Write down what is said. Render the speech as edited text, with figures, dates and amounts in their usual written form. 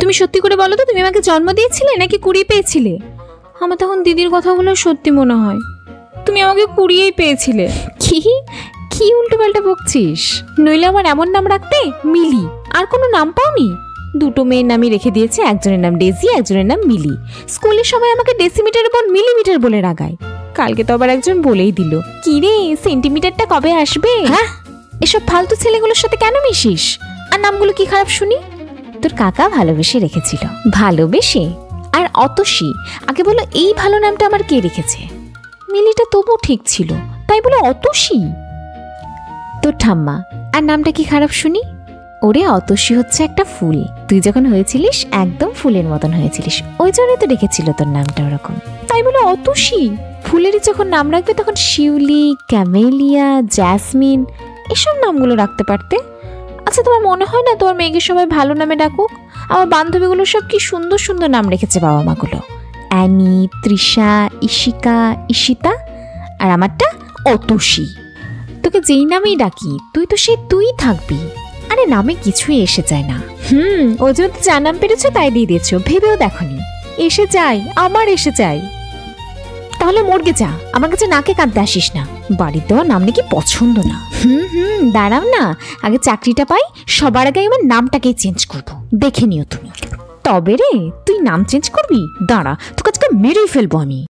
তুমি সত্যি করে বলো তো, তুমি আমাকে জন্ম দিয়েছিলে নাকি কুড়িয়ে পেয়েছিলে? আমার তখন দিদির কথাগুলো সত্যি মনে হয়, তুমি আমাকে কুড়িয়েই পেয়েছিলে। কি কি উল্টো পাল্টা বকছিস? নইলে আমার এমন নাম রাখতে, মিলি। আর কোনো নাম পাওনি? দুটো মেয়ের নামই রেখে দিয়েছে, একজনের নাম ডেজি, একজনের নাম মিলি। স্কুলের সময় আমাকে ডেসিমিটার উপর মিলিমিটার বলে রাগায়। কালকে তো আবার একজন বলেই দিল, কি রে সেন্টিমিটারটা কবে আসবে? হ্যাঁ, এসব ফালতু ছেলেগুলোর সাথে কেন মিশিস? আর নামগুলো কি খারাপ শুনি? তোর কাকা ভালোবেসে রেখেছিল। ভালোবেসে? আর অতসী? আগে বলো, এই ভালো নামটা আমার কে রেখেছে? মিলিটা তবু ঠিক ছিল, তাই বলে অতসী? তোর ঠাম্মা। আর নামটা কি খারাপ শুনি? ওরে, অতসী হচ্ছে একটা ফুল। তুই যখন হয়েছিলিস একদম ফুলের মতন হয়েছিলিস, ওই জন্যই তো রেখেছিল তোর নামটা ওরকম। তাই বলে অতসী? ফুলেরই যখন নাম রাখবে তখন শিউলি, ক্যামেলিয়া, জ্যাসমিন এসব নামগুলো রাখতে পারতে। আচ্ছা, তোমার মনে হয় না তোমার মেয়েকে সবাই ভালো নামে ডাকুক? আমার বান্ধবীগুলো সব কি সুন্দর সুন্দর নাম রেখেছে বাবা মাগুলো, অ্যানি, তৃষা, ইশিকা, ঈশিতা, আর আমারটা অতসী। তোকে যেই নামেই ডাকি তুই তো সেই তুই থাকবি। আরে নামে কিছুই এসে যায় না। ও যদি যা নাম পেরেছো তাই দিয়ে দিয়েছো, ভেবেও দেখনি। এসে যাই, আমার এসে যাই। তাহলে মর্গে যা, আমার কাছে নাকে কাঁদতে আসিস না। বাড়ির দেওয়া নাম নাকি পছন্দ না। দাঁড়াও না, আগে চাকরিটা পাই, সবার আগে আমার নামটাকেই চেঞ্জ করবো, দেখে নিও তুমি। তবে রে, তুই নাম চেঞ্জ করবি? দাঁড়া, তোকে আজকে মেরেই ফেলবো আমি।